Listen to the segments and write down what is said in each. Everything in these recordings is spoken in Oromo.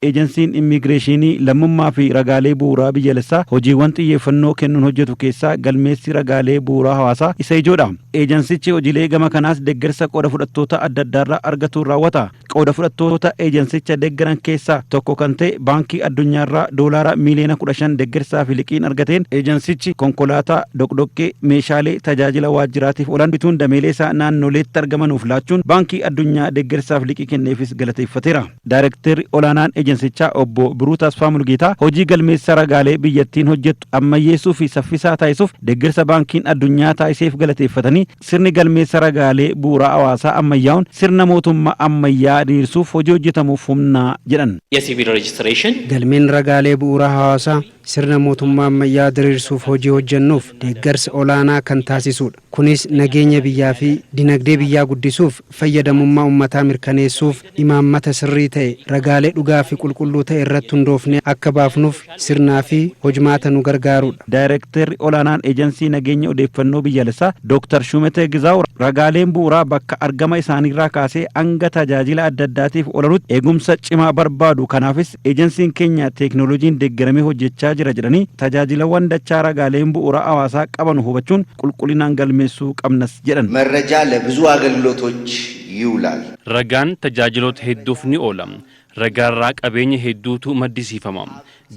eejensiin immigireeshinii lammummaa fi ragaalee bu'uuraa biyyaalessaa hojiiwwan xiyyeeffannoo kennuun hojjetu keessaa galmeessi ragaalee bu'uuraa hawaasaa isa ijoodha. Eejensichi hojiilee gama kanaas deeggarsa qooda fudhattoota adda addaarraa argatuun raawwata. Qooda fudhattoota eejensicha deeggaran keessaa tokko kan ta'e baankii addunyaarraa doolaara miliyoona 15 deeggarsaa fi liqiin argateen eejensichi konkolaataa doqdoqqee meeshaalee tajaajila waajjiraatiif oolan bituun dameelee isaa naannoleetti argamanuuf laachuun baankii addunyaa deeggarsaaf liqii kenneefis galateeffateera. Daayirektarri olaanaan eejensichaa obbo Biruu Tasfaa Mulgeetaa hojii galmeessa ragaalee biyyattiin hojjettu ammayyeessuu fi saffisaa taasisuuf deeggarsa baankiin addunyaa taasiseef galateeffatanii sirni galmeessa ragaalee bu'uuraa hawaasaa ammayyaa'uun sirna mootummaa ammayyaa diriirsuuf hojii hojjetamuuf humnaa jedhan. Galmeen ragaalee bu'uuraa hawaasaa sirna mootummaa ammayyaa diriirsuuf hojii hojjennuuf deeggarsa olaanaa kan taasisudha. Kunis nageenya biyyaa fi dinagdee biyyaa guddisuuf fayyadamummaa uummataa mirkaneessuuf imaammata sirrii ta'e ragaalee dhugaa fi qulqulluu ta'e irratti hundoofne akka baafnuuf sirnaa fi hojmaata nu gargaarudha. Daayirektarri olaanaan eejensii nageenya odeeffannoo biyyaalessaa Dr. Shumete Gizaa'u ragaaleen bu'uuraa bakka argama isaaniirraa kaasee hanga tajaajila adda addaatiif oolanutti eegumsa cimaa barbaadu. Kanaafis eejensiin keenya teeknooloojiin deeggaramee hojjechaa jira jedhanii tajaajilawwan dachaa ragaaleen bu'uuraa hawaasaa qaban hubachuun qulqullinaan galmeessuu qabnas jedhan. መረጃ ለብዙ አገልግሎቶች ይውላል። ረጋን ተጃጅሎት ሄዱፍ ኒ ኦላም ረጋራ ቀቤኝ ሄዱቱ መዲሲፈማ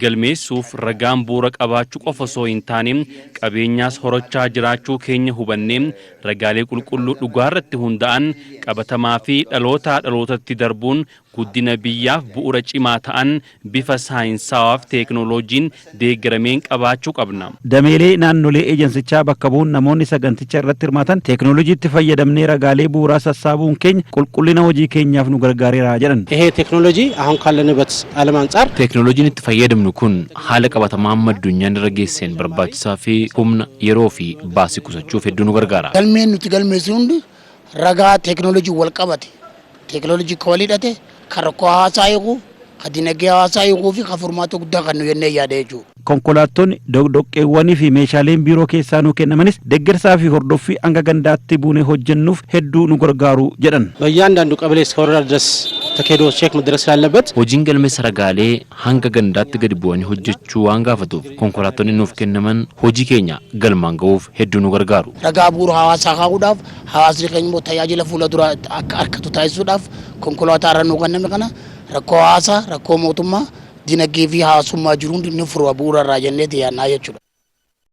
galmeessuuf ragaan bu'uura qabaachuu qofa osoo hin taane qabeenyaas horachaa jiraachuu keenya hubannee ragaalee qulqulluu dhugaarratti hunda'an qabatamaa fi dhalootatti darbuun guddina biyyaaf bu'uura cimaa ta'an bifa saayinsawaaf teeknooloojiin deeggarameen qabaachuu qabna. Dameelee naannolee eejensichaa bakka bu'uun namoonni saganticha irratti hirmaatan teeknooloojiitti fayyadamnee ragaalee bu'uuraa sassaabuun keenya qulqullina hojii keenyaaf nu gargaareera jedhan. ይሄ ቴክኖሎጂ አሁን ካለንበት ዓለም አንፃር ቴክኖሎጂን itti fayyadamnu kun haala qabatamaa amma addunyaan irra geesseen barbaachisaa fi humna yeroo fi baasii qusachuuf hedduu nu gargaara. Galmeen nuti galmeessu hundi ragaa teeknooloojii wal qabate teeknooloojii ka walidhate ka rakkoo hawaasaa eeguu ka dinagdee hawaasaa eeguu fi ka furmaata guddaa kan nu jennee yaada jechuudha. Konkolaattonni doqdoqqeewwanii fi meeshaaleen biiroo keessaa nu kennamanis deeggarsaa fi hordoffii hanga gandaatti buunee hojjennuuf hedduu nu gargaaru jedhan. በእያንዳንዱ ቀበሌ እስከ ወረዳ ድረስ ተካሂዶ ቼክ መድረስ ስላለበት hojiin galmeessa ragaalee hanga gandaatti gadi bu'anii hojjechuu waan gaafatuuf konkolaattonni nuuf kennaman hojii keenya galmaan ga'uuf hedduu nu gargaaru. Ragaa bu'uura hawaasaa kaa'uudhaaf hawaasni keenya immoo tajaajila fuula dura akka argatu taasisuudhaaf konkolaataa irra nu kenname kana rakkoo hawaasaa rakkoo mootummaa dinagdee fi hawaasummaa jiru hundi ni fura bu'uura irraa jenneeti yaadnaa jechuudha.